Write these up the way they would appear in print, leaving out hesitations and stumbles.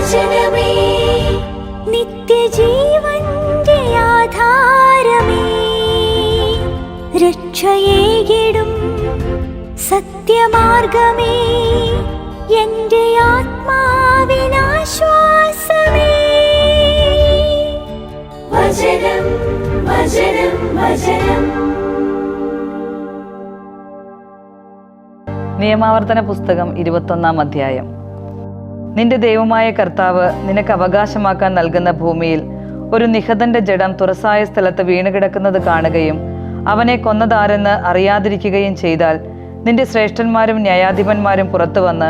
വചനമേ നിത്യജീവന്റെ ആധാരമേ, രക്ഷയേകിടും സത്യമാർഗമേ, എന്റെ ആത്മാവിനാശ്വാസമേ. വചനം വചനം വചനം. നിയമാവർത്തന പുസ്തകം 21-ാം അധ്യായം. നിന്റെ ദൈവമായ കർത്താവ് നിനക്ക് അവകാശമാക്കാൻ നൽകുന്ന ഭൂമിയിൽ ഒരു നിഹതന്റെ ജഡം തുറസായ സ്ഥലത്ത് വീണുകിടക്കുന്നത് കാണുകയും അവനെ കൊന്നതാരെന്ന് അറിയാതിരിക്കുകയും ചെയ്താൽ നിന്റെ ശ്രേഷ്ഠന്മാരും ന്യായാധിപന്മാരും പുറത്തു വന്ന്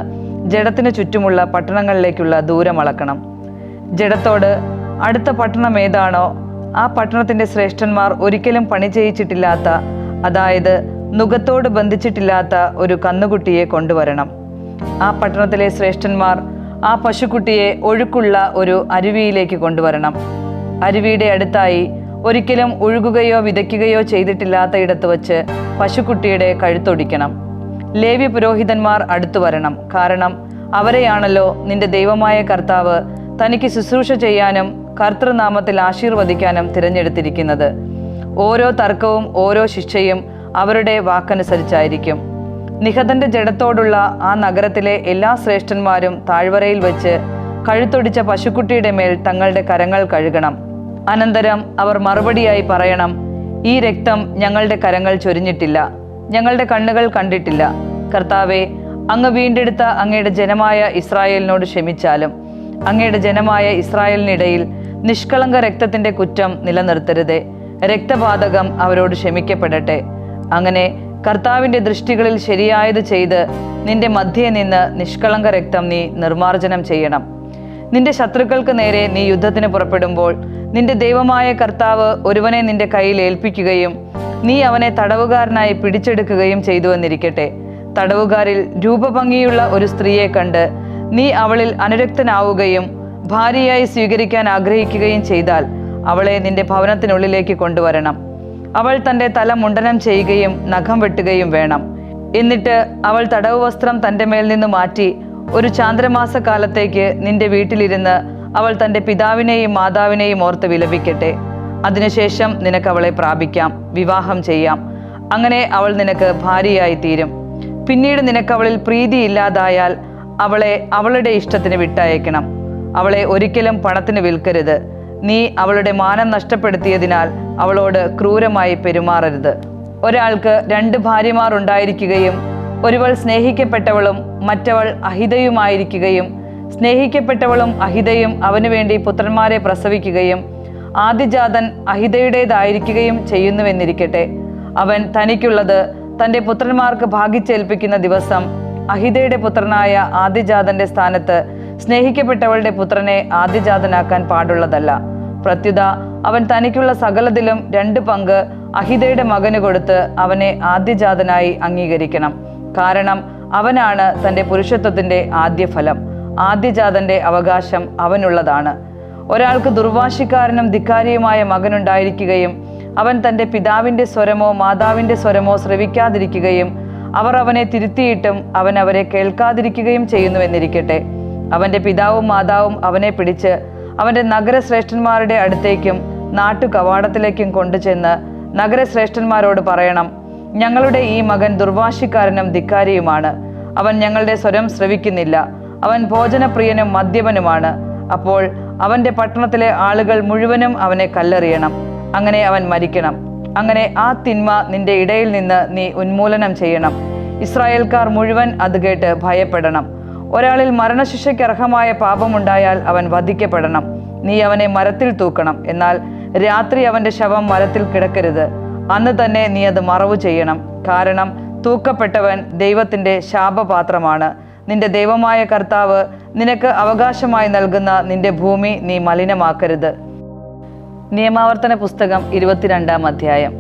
ജഡത്തിനു ചുറ്റുമുള്ള പട്ടണങ്ങളിലേക്കുള്ള ദൂരം അളക്കണം. ജഡത്തോട് അടുത്ത പട്ടണം ഏതാണോ ആ പട്ടണത്തിന്റെ ശ്രേഷ്ഠന്മാർ ഒരിക്കലും പണി ചെയ്യിച്ചിട്ടില്ലാത്ത, അതായത് നുകത്തോട് ബന്ധിച്ചിട്ടില്ലാത്ത ഒരു കന്നുകുട്ടിയെ കൊണ്ടുവരണം. ആ പട്ടണത്തിലെ ശ്രേഷ്ഠന്മാർ ആ പശുക്കുട്ടിയെ ഒഴുക്കുള്ള ഒരു അരുവിയിലേക്ക് കൊണ്ടുവരണം. അരുവിയുടെ അടുത്തായി ഒരിക്കലും ഒഴുകുകയോ വിതയ്ക്കുകയോ ചെയ്തിട്ടില്ലാത്ത ഇടത്ത് വച്ച് പശുക്കുട്ടിയുടെ കഴുത്തൊടിക്കണം. ലേവ്യ പുരോഹിതന്മാർ അടുത്തു വരണം, കാരണം അവരെയാണല്ലോ നിന്റെ ദൈവമായ കർത്താവ് തനിക്ക് ശുശ്രൂഷ ചെയ്യാനും കർത്തൃനാമത്തിൽ ആശീർവദിക്കാനും തിരഞ്ഞെടുത്തിരിക്കുന്നത്. ഓരോ തർക്കവും ഓരോ ശിക്ഷയും അവരുടെ വാക്കനുസരിച്ചായിരിക്കും. നിഹതന്റെ ജഡത്തോടുള്ള ആ നഗരത്തിലെ എല്ലാ ശ്രേഷ്ഠന്മാരും താഴ്വരയിൽ വെച്ച് കഴുത്തൊടിച്ച പശുക്കുട്ടിയുടെ മേൽ തങ്ങളുടെ കരങ്ങൾ കഴുകണം. അനന്തരം അവർ മറുപടിയായി പറയണം, ഈ രക്തം ഞങ്ങളുടെ കരങ്ങൾ ചൊരിഞ്ഞിട്ടില്ല, ഞങ്ങളുടെ കണ്ണുകൾ കണ്ടിട്ടില്ല. കർത്താവെ, അങ്ങ് വീണ്ടെടുത്ത അങ്ങയുടെ ജനമായ ഇസ്രായേലിനോട് ക്ഷമിച്ചാലും അങ്ങയുടെ ജനമായ ഇസ്രായേലിനിടയിൽ നിഷ്കളങ്ക രക്തത്തിന്റെ കുറ്റം നിലനിർത്തരുതേ. രക്തപാതകം അവരോട് ക്ഷമിക്കപ്പെടട്ടെ. അങ്ങനെ കർത്താവിന്റെ ദൃഷ്ടികളിൽ ശരിയായത് ചെയ്ത് നിന്റെ മധ്യേ നിന്ന് നിഷ്കളങ്ക രക്തം നീ നിർമാർജനം ചെയ്യണം. നിന്റെ ശത്രുക്കൾക്ക് നേരെ നീ യുദ്ധത്തിന് പുറപ്പെടുമ്പോൾ നിന്റെ ദൈവമായ കർത്താവ് ഒരുവനെ നിന്റെ കയ്യിൽ ഏൽപ്പിക്കുകയും നീ അവനെ തടവുകാരനായി പിടിച്ചെടുക്കുകയും ചെയ്തുവെന്നിരിക്കട്ടെ. തടവുകാരിൽ രൂപഭംഗിയുള്ള ഒരു സ്ത്രീയെ കണ്ട് നീ അവളിൽ അനുരക്തനാവുകയും ഭാര്യയായി സ്വീകരിക്കാൻ ആഗ്രഹിക്കുകയും ചെയ്താൽ അവളെ നിന്റെ ഭവനത്തിനുള്ളിലേക്ക് കൊണ്ടുവരണം. അവൾ തൻ്റെ തല മുണ്ടനം ചെയ്യുകയും നഖം വെട്ടുകയും വേണം. എന്നിട്ട് അവൾ തടവ് വസ്ത്രം തൻ്റെ മേൽ നിന്ന് മാറ്റി ഒരു ചാന്ദ്രമാസക്കാലത്തേക്ക് നിന്റെ വീട്ടിലിരുന്ന് അവൾ തൻ്റെ പിതാവിനെയും മാതാവിനെയും ഓർത്ത് വിലപിക്കട്ടെ. അതിനുശേഷം നിനക്ക് അവളെ പ്രാപിക്കാം, വിവാഹം ചെയ്യാം. അങ്ങനെ അവൾ നിനക്ക് ഭാര്യയായി തീരും. പിന്നീട് നിനക്ക് അവളിൽ പ്രീതിയില്ലാതായാൽ അവളെ അവളുടെ ഇഷ്ടത്തിന് വിട്ടയക്കണം. അവളെ ഒരിക്കലും പണത്തിന് വിൽക്കരുത്. നീ അവളുടെ മാനം നഷ്ടപ്പെടുത്തിയതിനാൽ അവളോട് ക്രൂരമായി പെരുമാറരുത്. ഒരാൾക്ക് 2 ഭാര്യമാർ ഉണ്ടായിരിക്കുകയും ഒരുവൾ സ്നേഹിക്കപ്പെട്ടവളും മറ്റവൾ അഹിതയുമായിരിക്കുകയും സ്നേഹിക്കപ്പെട്ടവളും അഹിതയും അവനു വേണ്ടി പുത്രന്മാരെ പ്രസവിക്കുകയും ആദ്യജാതൻ അഹിതയുടേതായിരിക്കുകയും ചെയ്യുന്നുവെന്നിരിക്കട്ടെ. അവൻ തനിക്കുള്ളത് തൻ്റെ പുത്രന്മാർക്ക് ഭാഗിച്ചേൽപ്പിക്കുന്ന ദിവസം അഹിതയുടെ പുത്രനായ ആദ്യജാതന്റെ സ്ഥാനത്ത് സ്നേഹിക്കപ്പെട്ടവളുടെ പുത്രനെ ആദ്യജാതനാക്കാൻ പാടുള്ളതല്ല. പ്രത്യുത അവൻ തനിക്കുള്ള സകലതിലും 2 പങ്ക് അഹിതയുടെ മകന് കൊടുത്ത് അവനെ ആദ്യജാതനായി അംഗീകരിക്കണം. കാരണം അവനാണ് തൻ്റെ പുരുഷത്വത്തിൻ്റെ ആദ്യഫലം. ആദ്യജാതന്റെ അവകാശം അവനുള്ളതാണ്. ഒരാൾക്ക് ദുർവാശിക്കാരനും ധിക്കാരിയുമായ മകനുണ്ടായിരിക്കുകയും അവൻ തൻ്റെ പിതാവിൻ്റെ സ്വരമോ മാതാവിൻ്റെ സ്വരമോ ശ്രവിക്കാതിരിക്കുകയും അവർ അവനെ തിരുത്തിയിട്ടും അവൻ അവരെ കേൾക്കാതിരിക്കുകയും ചെയ്യുന്നുവെന്നിരിക്കട്ടെ. അവൻ്റെ പിതാവും മാതാവും അവനെ പിടിച്ച് അവൻ്റെ നഗരശ്രേഷ്ഠന്മാരുടെ അടുത്തേക്കും നാട്ടു കവാടത്തിലേക്കും കൊണ്ടുചെന്ന് നഗരശ്രേഷ്ഠന്മാരോട് പറയണം, ഞങ്ങളുടെ ഈ മകൻ ദുർവാശിക്കാരനും ധിക്കാരിയുമാണ്. അവൻ ഞങ്ങളുടെ സ്വരം ശ്രവിക്കുന്നില്ല. അവൻ ഭോജനപ്രിയനും മദ്യപനുമാണ്. അപ്പോൾ അവൻ്റെ പട്ടണത്തിലെ ആളുകൾ മുഴുവനും അവനെ കല്ലെറിയണം. അങ്ങനെ അവൻ മരിക്കണം. അങ്ങനെ ആ തിന്മ നിന്റെ ഇടയിൽ നിന്ന് നീ ഉന്മൂലനം ചെയ്യണം. ഇസ്രായേൽക്കാർ മുഴുവൻ അത് കേട്ട് ഭയപ്പെടണം. ഒരാളിൽ മരണശിക്ഷയ്ക്ക് അർഹമായ പാപമുണ്ടായാൽ അവൻ വധിക്കപ്പെടണം. നീ അവനെ മരത്തിൽ തൂക്കണം. എന്നാൽ രാത്രി അവൻ്റെ ശവം മരത്തിൽ കിടക്കരുത്. അന്ന് തന്നെ നീ അത് മറവു ചെയ്യണം. കാരണം തൂക്കപ്പെട്ടവൻ ദൈവത്തിൻ്റെ ശാപപാത്രമാണ്. നിന്റെ ദൈവമായ കർത്താവ് നിനക്ക് അവകാശമായി നൽകുന്ന നിന്റെ ഭൂമി നീ മലിനമാക്കരുത്. നിയമാവർത്തന പുസ്തകം 22-ാം അധ്യായം.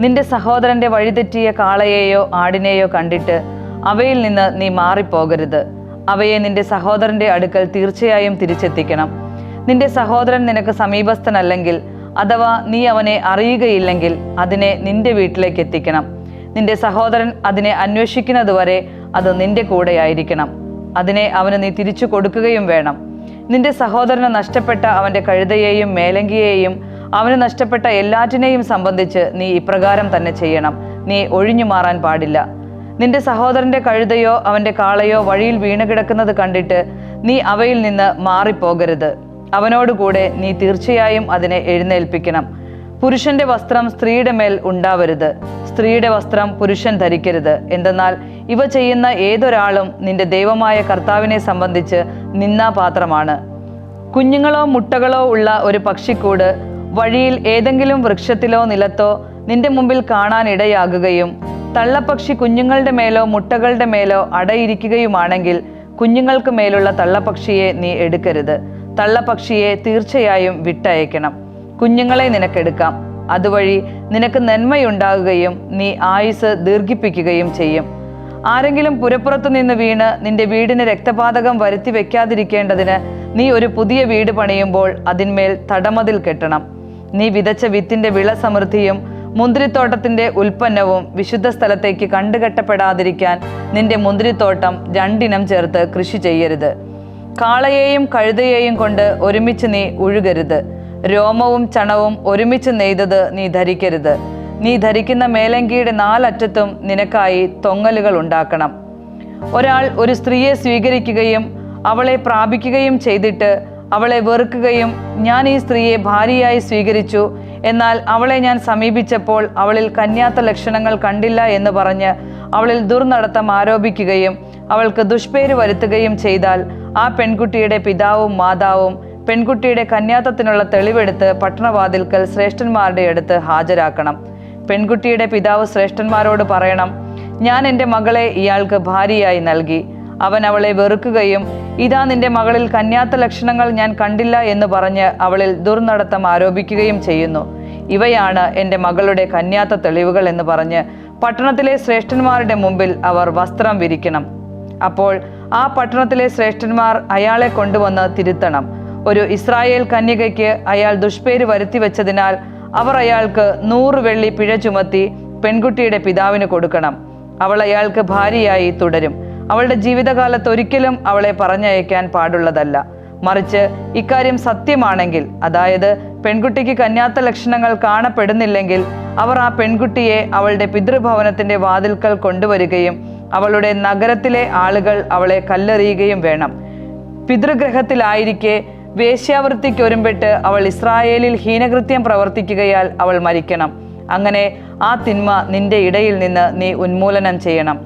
നിന്റെ സഹോദരന്റെ വഴിതെറ്റിയ കാളയെയോ ആടിനെയോ കണ്ടിട്ട് അവയിൽ നിന്ന് നീ മാറിപ്പോകരുത്. അവയെ നിന്റെ സഹോദരന്റെ അടുക്കൽ തീർച്ചയായും തിരിച്ചെത്തിക്കണം. നിന്റെ സഹോദരൻ നിനക്ക് സമീപസ്ഥനല്ലെങ്കിൽ അഥവാ നീ അവനെ അറിയുകയില്ലെങ്കിൽ അതിനെ നിന്റെ വീട്ടിലേക്ക് എത്തിക്കണം. നിന്റെ സഹോദരൻ അതിനെ അന്വേഷിക്കുന്നതുവരെ അത് നിന്റെ കൂടെയായിരിക്കണം. അതിനെ അവന് നീ തിരിച്ചു കൊടുക്കുകയും വേണം. നിന്റെ സഹോദരന് നഷ്ടപ്പെട്ട അവൻ്റെ കഴുതയെയും മേലങ്കിയെയും അവന് നഷ്ടപ്പെട്ട എല്ലാറ്റിനെയും സംബന്ധിച്ച് നീ ഇപ്രകാരം തന്നെ ചെയ്യണം. നീ ഒഴിഞ്ഞു മാറാൻ പാടില്ല. നിന്റെ സഹോദരന്റെ കഴുതയോ അവൻ്റെ കാളയോ വഴിയിൽ വീണുകിടക്കുന്നത് കണ്ടിട്ട് നീ അവയിൽ നിന്ന് മാറിപ്പോകരുത്. അവനോടുകൂടെ നീ തീർച്ചയായും അതിനെ എഴുന്നേൽപ്പിക്കണം. പുരുഷന്റെ വസ്ത്രം സ്ത്രീയുടെ മേൽ ഉണ്ടാവരുത്, സ്ത്രീയുടെ വസ്ത്രം പുരുഷൻ ധരിക്കരുത്. എന്തെന്നാൽ ഇവ ചെയ്യുന്ന ഏതൊരാളും നിന്റെ ദൈവമായ കർത്താവിനെ സംബന്ധിച്ച് നിന്ദാപാത്രമാണ്. കുഞ്ഞുങ്ങളോ മുട്ടകളോ ഉള്ള ഒരു പക്ഷിക്കൂട് വഴിയിൽ ഏതെങ്കിലും വൃക്ഷത്തിലോ നിലത്തോ നിന്റെ മുമ്പിൽ കാണാൻ ഇടയാകുകയും തള്ളപ്പക്ഷി കുഞ്ഞുങ്ങളുടെ മേലോ മുട്ടകളുടെ മേലോ അടയിരിക്കുകയുമാണെങ്കിൽ കുഞ്ഞുങ്ങൾക്ക് മേലുള്ള തള്ളപ്പക്ഷിയെ നീ എടുക്കരുത്. തള്ളപ്പക്ഷിയെ തീർച്ചയായും വിട്ടയക്കണം. കുഞ്ഞുങ്ങളെ നിനക്കെടുക്കാം. അതുവഴി നിനക്ക് നന്മയുണ്ടാകുകയും നീ ആയുസ് ദീർഘിപ്പിക്കുകയും ചെയ്യും. ആരെങ്കിലും പുരപ്പുറത്തു നിന്ന് വീണ് നിന്റെ വീടിന് രക്തപാതകം വരുത്തി വെക്കാതിരിക്കേണ്ടതിന് നീ ഒരു പുതിയ വീട് പണിയുമ്പോൾ അതിന്മേൽ തടമതിൽ കെട്ടണം. നീ വിതച്ച വിത്തിന്റെ വിള സമൃദ്ധിയും മുന്തിരിത്തോട്ടത്തിന്റെ ഉൽപ്പന്നവും വിശുദ്ധ സ്ഥലത്തേക്ക് കണ്ടുകെട്ടപ്പെടാതിരിക്കാൻ നിന്റെ മുന്തിരിത്തോട്ടം രണ്ടിനം ചേർത്ത് കൃഷി ചെയ്യരുത്. കാളയെയും കഴുതയെയും കൊണ്ട് ഒരുമിച്ച് നീ ഉഴുകരുത്. രോമവും ചണവും ഒരുമിച്ച് നെയ്തത് നീ ധരിക്കരുത്. നീ ധരിക്കുന്ന മേലങ്കിയുടെ നാലറ്റത്തും നിനക്കായി തൊങ്ങലുകൾ ഉണ്ടാക്കണം. ഒരാൾ ഒരു സ്ത്രീയെ സ്വീകരിക്കുകയും അവളെ പ്രാപിക്കുകയും ചെയ്തിട്ട് അവളെ വെറുക്കുകയും ഞാൻ ഈ സ്ത്രീയെ ഭാര്യയായി സ്വീകരിച്ചു, എന്നാൽ അവളെ ഞാൻ സമീപിച്ചപ്പോൾ അവളിൽ കന്യാത്ത ലക്ഷണങ്ങൾ കണ്ടില്ല എന്ന് പറഞ്ഞ് അവളിൽ ദുർനടത്തം ആരോപിക്കുകയും അവൾക്ക് ദുഷ്പേര് വരുത്തുകയും ചെയ്താൽ ആ പെൺകുട്ടിയുടെ പിതാവും മാതാവും പെൺകുട്ടിയുടെ കന്യാത്തത്തിനുള്ള തെളിവെടുത്ത് പട്ടണവാതിൽക്കൽ ശ്രേഷ്ഠന്മാരുടെ അടുത്ത് ഹാജരാക്കണം. പെൺകുട്ടിയുടെ പിതാവ് ശ്രേഷ്ഠന്മാരോട് പറയണം, ഞാൻ എൻ്റെ മകളെ ഇയാൾക്ക് ഭാര്യയായി നൽകി. അവൻ അവളെ വെറുക്കുകയും ഇതാ നിന്റെ മകളിൽ കന്യാത്ത ലക്ഷണങ്ങൾ ഞാൻ കണ്ടില്ല എന്ന് പറഞ്ഞ് അവളിൽ ദുർനടത്തം ആരോപിക്കുകയും ചെയ്യുന്നു. ഇവയാണ് എൻ്റെ മകളുടെ കന്യാത്ത തെളിവുകൾ എന്ന് പറഞ്ഞ് പട്ടണത്തിലെ ശ്രേഷ്ഠന്മാരുടെ മുമ്പിൽ അവർ വസ്ത്രം വിരിക്കണം. അപ്പോൾ ആ പട്ടണത്തിലെ ശ്രേഷ്ഠന്മാർ അയാളെ കൊണ്ടുവന്ന് തിരുത്തണം. ഒരു ഇസ്രായേൽ കന്യകയ്ക്ക് അയാൾ ദുഷ്പേര് വരുത്തി വെച്ചതിനാൽ അവർ അയാൾക്ക് 100 വെള്ളി പിഴ ചുമത്തി പെൺകുട്ടിയുടെ പിതാവിന് കൊടുക്കണം. അവൾ അയാൾക്ക് ഭാര്യയായി തുടരും. അവളുടെ ജീവിതകാലത്ത് ഒരിക്കലും അവളെ പറഞ്ഞയക്കാൻ പാടുള്ളതല്ല. മറിച്ച് ഇക്കാര്യം സത്യമാണെങ്കിൽ, അതായത് പെൺകുട്ടിക്ക് കന്യാത്ത ലക്ഷണങ്ങൾ കാണപ്പെടുന്നില്ലെങ്കിൽ, അവർ ആ പെൺകുട്ടിയെ അവളുടെ പിതൃഭവനത്തിന്റെ വാതിൽക്കൽ കൊണ്ടുവരികയും അവളുടെ നഗരത്തിലെ ആളുകൾ അവളെ കല്ലെറിയുകയും വേണം. പിതൃഗ്രഹത്തിലായിരിക്കെ വേശ്യാവൃത്തിക്കൊരുമ്പെട്ട് അവൾ ഇസ്രായേലിൽ ഹീനകൃത്യം പ്രവർത്തിക്കുകയാൽ അവൾ മരിക്കണം. അങ്ങനെ ആ തിന്മ നിന്റെ ഇടയിൽ നിന്ന് നീ ഉന്മൂലനം ചെയ്യണം.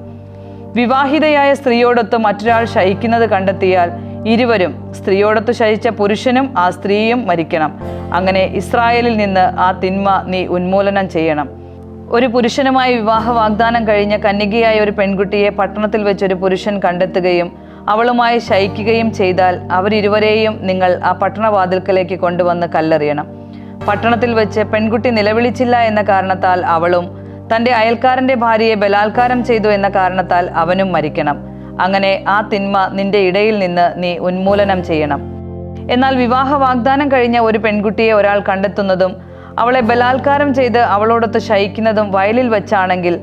വിവാഹിതയായ സ്ത്രീയോടൊത്ത് മറ്റൊരാൾ ശയിക്കുന്നത് കണ്ടെത്തിയാൽ ഇരുവരും, സ്ത്രീയോടൊത്ത് ശയിച്ച പുരുഷനും ആ സ്ത്രീയും മരിക്കണം. അങ്ങനെ ഇസ്രായേലിൽ നിന്ന് ആ തിന്മ നീ ഉന്മൂലനം ചെയ്യണം. ഒരു പുരുഷനുമായി വിവാഹ വാഗ്ദാനം കഴിഞ്ഞ കന്യകയായ ഒരു പെൺകുട്ടിയെ പട്ടണത്തിൽ വെച്ചൊരു പുരുഷൻ കണ്ടെത്തുകയും അവളുമായി ശയിക്കുകയും ചെയ്താൽ അവരിരുവരെയും നിങ്ങൾ ആ പട്ടണവാതിൽക്കലേക്ക് കൊണ്ടുവന്ന് കല്ലെറിയണം. പട്ടണത്തിൽ വെച്ച് പെൺകുട്ടി നിലവിളിച്ചില്ല എന്ന കാരണത്താൽ അവളും തൻ്റെ അയൽക്കാരൻ്റെ ഭാര്യയെ ബലാത്കാരം ചെയ്തു എന്ന കാരണത്താൽ അവനും മരിക്കണം. അങ്ങനെ ആ തിന്മ നിന്റെ ഇടയിൽ നിന്ന് നീ ഉന്മൂലനം ചെയ്യണം. എന്നാൽ വിവാഹ വാഗ്ദാനം കഴിഞ്ഞ ഒരു പെൺകുട്ടിയെ ഒരാൾ കണ്ടെത്തുന്നതും അവളെ ബലാത്കാരം ചെയ്ത് അവളോടൊത്ത് ശയിക്കുന്നതും വയലിൽ വെച്ചാണെങ്കിൽ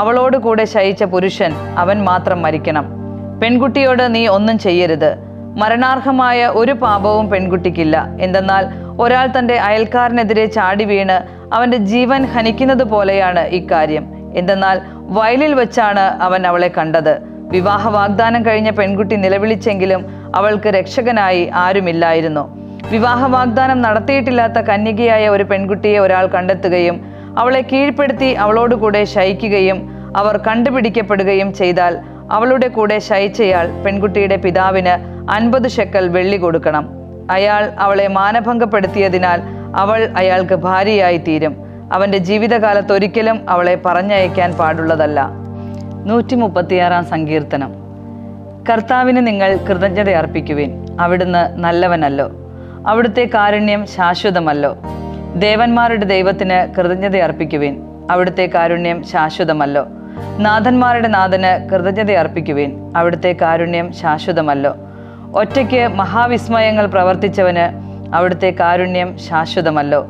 അവളോട് കൂടെ ശയിച്ച പുരുഷൻ, അവൻ മാത്രം മരിക്കണം. പെൺകുട്ടിയോട് നീ ഒന്നും ചെയ്യരുത്. മരണാർഹമായ ഒരു പാപവും പെൺകുട്ടിക്കില്ല. എന്തെന്നാൽ ഒരാൾ തൻ്റെ അയൽക്കാരനെതിരെ ചാടി വീണ് അവൻ്റെ ജീവൻ ഹനിക്കുന്നത് പോലെയാണ് ഇക്കാര്യം. എന്തെന്നാൽ വയലിൽ വെച്ചാണ് അവൻ അവളെ കണ്ടത്. വിവാഹ വാഗ്ദാനം കഴിഞ്ഞ പെൺകുട്ടി നിലവിളിച്ചെങ്കിലും അവൾക്ക് രക്ഷകനായി ആരുമില്ലായിരുന്നു. വിവാഹ വാഗ്ദാനം നടത്തിയിട്ടില്ലാത്ത കന്യകയായ ഒരു പെൺകുട്ടിയെ ഒരാൾ കണ്ടെത്തുകയും അവളെ കീഴ്പ്പെടുത്തി അവളോടുകൂടെ ശയിക്കുകയും അവർ കണ്ടുപിടിക്കപ്പെടുകയും ചെയ്താൽ അവളുടെ കൂടെ ശയിച്ചയാൾ പെൺകുട്ടിയുടെ പിതാവിന് 50 ഷെക്കൽ വെള്ളി കൊടുക്കണം. അയാൾ അവളെ മാനഭംഗപ്പെടുത്തിയതിനാൽ അവൾ അയാൾക്ക് ഭാര്യയായി തീരും. അവൻ്റെ ജീവിതകാലത്ത് ഒരിക്കലും അവളെ പറഞ്ഞയക്കാൻ പാടുള്ളതല്ല. 136 സങ്കീർത്തനം. കർത്താവിന് നിങ്ങൾ കൃതജ്ഞത അർപ്പിക്കുവിൻ. അവിടുന്ന് നല്ലവനല്ലോ, അവിടുത്തെ കാരുണ്യം ശാശ്വതമല്ലോ. ദേവന്മാരുടെ ദൈവത്തിന് കൃതജ്ഞത അർപ്പിക്കുവിൻ. അവിടുത്തെ കാരുണ്യം ശാശ്വതമല്ലോ. നാഥന്മാരുടെ നാഥന് കൃതജ്ഞത അർപ്പിക്കുവിൻ. അവിടുത്തെ കാരുണ്യം ശാശ്വതമല്ലോ. ഒറ്റയ്ക്ക് മഹാവിസ്മയങ്ങൾ പ്രവർത്തിച്ചവന് അവിടുത്തെ കാരുണ്യം ശാശ്വതമല്ലോ.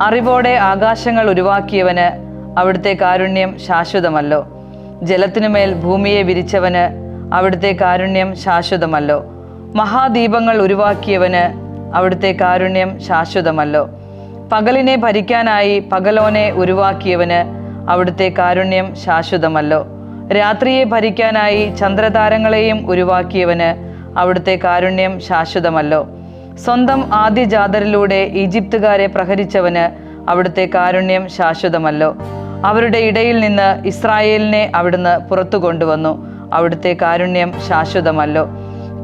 അറിവോടെ ആകാശങ്ങൾ ഉരുവാക്കിയവന് അവിടുത്തെ കാരുണ്യം ശാശ്വതമല്ലോ. ജലത്തിനുമേൽ ഭൂമിയെ വിരിച്ചവന് അവിടുത്തെ കാരുണ്യം ശാശ്വതമല്ലോ. മഹാദീപങ്ങൾ ഉരുവാക്കിയവന് അവിടുത്തെ കാരുണ്യം ശാശ്വതമല്ലോ. പകലിനെ ഭരിക്കാനായി പകലോനെ ഉരുവാക്കിയവന് അവിടുത്തെ കാരുണ്യം ശാശ്വതമല്ലോ. രാത്രിയെ ഭരിക്കാനായി ചന്ദ്രതാരങ്ങളെയും ഉരുവാക്കിയവന് അവിടുത്തെ കാരുണ്യം ശാശ്വതമല്ലോ. സ്വന്തം ആദ്യജാതരിലൂടെ ഈജിപ്തുകാരെ പ്രഹരിച്ചവന് അവിടുത്തെ കാരുണ്യം ശാശ്വതമല്ലോ. അവരുടെ ഇടയിൽ നിന്ന് ഇസ്രായേലിനെ അവിടുന്ന് പുറത്തു കൊണ്ടുവന്നു. അവിടുത്തെ കാരുണ്യം ശാശ്വതമല്ലോ.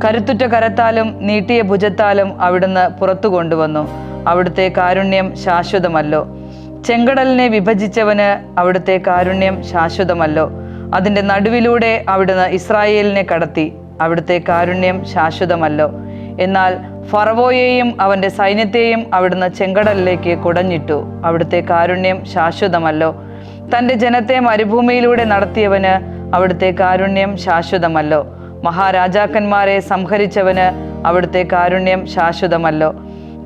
കരുത്തുറ്റ കരത്താലും നീട്ടിയ ഭുജത്താലും അവിടുന്ന് പുറത്തു കൊണ്ടുവന്നു. അവിടുത്തെ കാരുണ്യം ശാശ്വതമല്ലോ. ചെങ്കടലിനെ വിഭജിച്ചവന് അവിടുത്തെ കാരുണ്യം ശാശ്വതമല്ലോ. അതിൻ്റെ നടുവിലൂടെ അവിടുന്ന് ഇസ്രായേലിനെ കടത്തി. അവിടുത്തെ കാരുണ്യം ശാശ്വതമല്ലോ. എന്നാൽ ഫറവോയെയും അവൻ്റെ സൈന്യത്തെയും അവിടുന്ന് ചെങ്കടലിലേക്ക് കുടഞ്ഞിട്ടു. അവിടുത്തെ കാരുണ്യം ശാശ്വതമല്ലോ. തൻ്റെ ജനത്തെ മരുഭൂമിയിലൂടെ നടത്തിയവന് അവിടുത്തെ കാരുണ്യം ശാശ്വതമല്ലോ. മഹാരാജാക്കന്മാരെ സംഹരിച്ചവന് അവിടുത്തെ കാരുണ്യം ശാശ്വതമല്ലോ.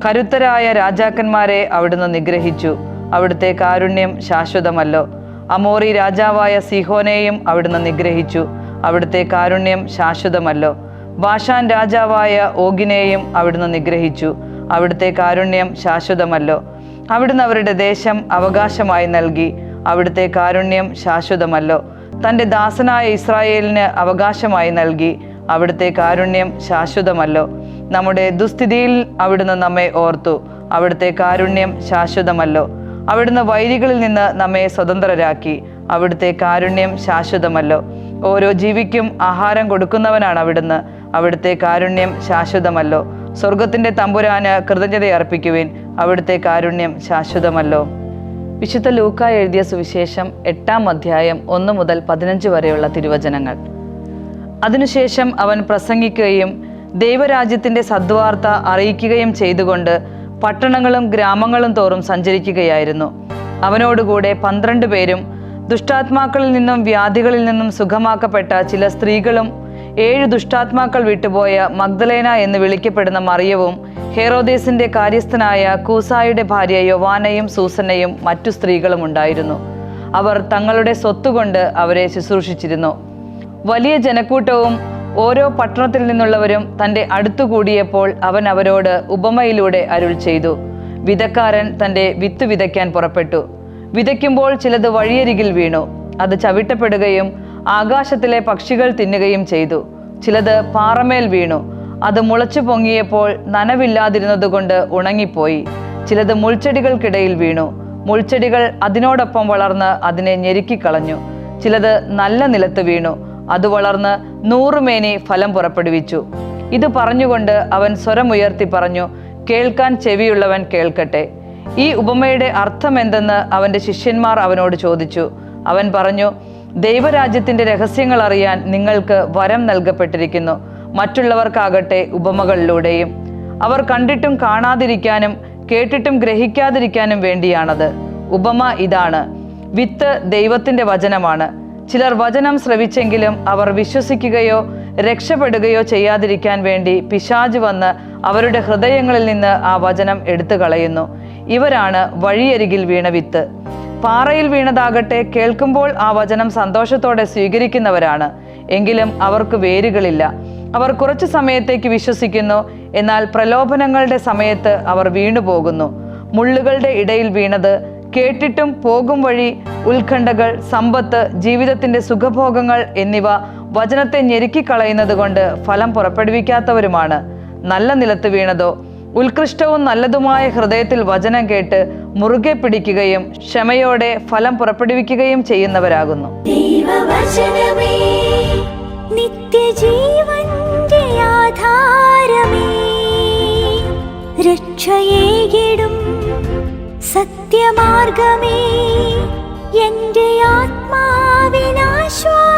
കരുത്തരായ രാജാക്കന്മാരെ അവിടുന്ന് നിഗ്രഹിച്ചു. അവിടുത്തെ കാരുണ്യം ശാശ്വതമല്ലോ. അമോറി രാജാവായ സീഹോനെയും അവിടുന്ന് നിഗ്രഹിച്ചു. അവിടുത്തെ കാരുണ്യം ശാശ്വതമല്ലോ. ബാഷാൻ രാജാവായ ഓഗിനെയും അവിടുന്ന് നിഗ്രഹിച്ചു. അവിടുത്തെ കാരുണ്യം ശാശ്വതമല്ലോ. അവിടുന്ന് അവരുടെ ദേശം അവകാശമായി നൽകി. അവിടുത്തെ കാരുണ്യം ശാശ്വതമല്ലോ. തൻ്റെ ദാസനായ ഇസ്രായേലിന് അവകാശമായി നൽകി. അവിടുത്തെ കാരുണ്യം ശാശ്വതമല്ലോ. നമ്മുടെ ദുസ്ഥിതിയിൽ അവിടുന്ന് നമ്മെ ഓർത്തു. അവിടുത്തെ കാരുണ്യം ശാശ്വതമല്ലോ. അവിടുന്ന് വൈരികളിൽ നിന്ന് നമ്മെ സ്വതന്ത്രരാക്കി. അവിടുത്തെ കാരുണ്യം ശാശ്വതമല്ലോ. ഓരോ ജീവിക്കും ആഹാരം കൊടുക്കുന്നവനാണ് അവിടുന്ന്. അവിടുത്തെ കാരുണ്യം ശാശ്വതമല്ലോ. സ്വർഗത്തിൻ്റെ തമ്പുരാന് കൃതജ്ഞതയർപ്പിക്കുവിൻ. അവിടുത്തെ കാരുണ്യം ശാശ്വതമല്ലോ. വിശുദ്ധ ലൂക്ക എഴുതിയ സുവിശേഷം 8-ാം അധ്യായം 1 മുതൽ 15 വരെയുള്ള തിരുവചനങ്ങൾ. അതിനുശേഷം അവൻ പ്രസംഗിക്കുകയും ദൈവരാജ്യത്തിൻ്റെ സദ്വാർത്ത അറിയിക്കുകയും ചെയ്തുകൊണ്ട് പട്ടണങ്ങളും ഗ്രാമങ്ങളും തോറും സഞ്ചരിക്കുകയായിരുന്നു. അവനോടുകൂടെ 12 പേരും ദുഷ്ടാത്മാക്കളിൽ നിന്നും വ്യാധികളിൽ നിന്നും സുഖമാക്കപ്പെട്ട ചില സ്ത്രീകളും 7 ദുഷ്ടാത്മാക്കൾ വിട്ടുപോയ മഗ്ദലേന എന്ന് വിളിക്കപ്പെടുന്ന മറിയവും ഹെറോദേസിന്റെ കാര്യസ്ഥനായ കൂസായുടെ ഭാര്യ യോവാനയും സൂസന്നയും മറ്റു സ്ത്രീകളും ഉണ്ടായിരുന്നു. അവർ തങ്ങളുടെ സ്വത്തുകൊണ്ട് അവരെ ശുശ്രൂഷിച്ചിരുന്നു. വലിയ ജനക്കൂട്ടവും ഓരോ പട്ടണത്തിൽ നിന്നുള്ളവരും തൻ്റെ അടുത്തുകൂടിയപ്പോൾ അവൻ അവരോട് ഉപമയിലൂടെ അരുൾ ചെയ്തു. വിതക്കാരൻ തൻ്റെ വിത്ത് വിതയ്ക്കാൻ പുറപ്പെട്ടു. വിതയ്ക്കുമ്പോൾ ചിലത് വഴിയരികിൽ വീണു. അത് ചവിട്ടപ്പെടുകയും ആകാശത്തിലെ പക്ഷികൾ തിന്നുകയും ചെയ്തു. ചിലത് പാറമേൽ വീണു. അത് മുളച്ചു പൊങ്ങിയപ്പോൾ നനവില്ലാതിരുന്നതുകൊണ്ട് ഉണങ്ങിപ്പോയി. ചിലത് മുൾച്ചെടികൾക്കിടയിൽ വീണു. മുൾച്ചെടികൾ അതിനോടൊപ്പം വളർന്ന് അതിനെ ഞെരുക്കിക്കളഞ്ഞു. ചിലത് നല്ല നിലത്ത് വീണു. അത് വളർന്ന് 100 മേനി ഫലം പുറപ്പെടുവിച്ചു. ഇത് പറഞ്ഞുകൊണ്ട് അവൻ സ്വരമുയർത്തി പറഞ്ഞു, കേൾക്കാൻ ചെവിയുള്ളവൻ കേൾക്കട്ടെ. ഈ ഉപമയുടെ അർത്ഥം എന്തെന്ന് അവൻ്റെ ശിഷ്യന്മാർ അവനോട് ചോദിച്ചു. അവൻ പറഞ്ഞു, ദൈവരാജ്യത്തിൻ്റെ രഹസ്യങ്ങൾ അറിയാൻ നിങ്ങൾക്ക് വരം നൽകപ്പെട്ടിരിക്കുന്നു. മറ്റുള്ളവർക്കാകട്ടെ ഉപമകളിലൂടെയും. അവർ കണ്ടിട്ടും കാണാതിരിക്കാനും കേട്ടിട്ടും ഗ്രഹിക്കാതിരിക്കാനും വേണ്ടിയാണത്. ഉപമ ഇതാണ്: വിത്ത് ദൈവത്തിൻ്റെ വചനമാണ്. ചിലർ വചനം ശ്രവിച്ചെങ്കിലും അവർ വിശ്വസിക്കുകയോ രക്ഷപ്പെടുകയോ ചെയ്യാതിരിക്കാൻ വേണ്ടി പിശാച് വന്ന് അവരുടെ ഹൃദയങ്ങളിൽ നിന്ന് ആ വചനം എടുത്തു കളയുന്നു. ഇവരാണ് വഴിയരികിൽ വീണ വിത്ത്. പാറയിൽ വീണതാകട്ടെ കേൾക്കുമ്പോൾ ആ വചനം സന്തോഷത്തോടെ സ്വീകരിക്കുന്നവരാണ്. എങ്കിലും അവർക്ക് വേരുകളില്ല. അവർ കുറച്ചു സമയത്തേക്ക് വിശ്വസിക്കുന്നു, എന്നാൽ പ്രലോഭനങ്ങളുടെ സമയത്ത് അവർ വീണുപോകുന്നു. മുള്ളുകളുടെ ഇടയിൽ വീണത് കേട്ടിട്ടും പോകും വഴി ഉത്കണ്ഠകൾ, സമ്പത്ത്, ജീവിതത്തിൻ്റെ സുഖഭോഗങ്ങൾ എന്നിവ വചനത്തെ ഞെരുക്കിക്കളയുന്നത് കൊണ്ട് ഫലം പുറപ്പെടുവിക്കാത്തവരുമാണ്. നല്ല നിലത്ത് വീണതോ ഉത്കൃഷ്ടവും നല്ലതുമായ ഹൃദയത്തിൽ വചനം കേട്ട് മുറുകെ പിടിക്കുകയും ക്ഷമയോടെ ഫലം പുറപ്പെടുവിക്കുകയും ചെയ്യുന്നവരാകുന്നു. ദൈവവചനമേ, നിത്യജീവന്റെ ആധാരമേ, രക്ഷയേകിടും സത്യമാർഗമേ, എന്റെ ആത്മാവിനാശ്വാസം.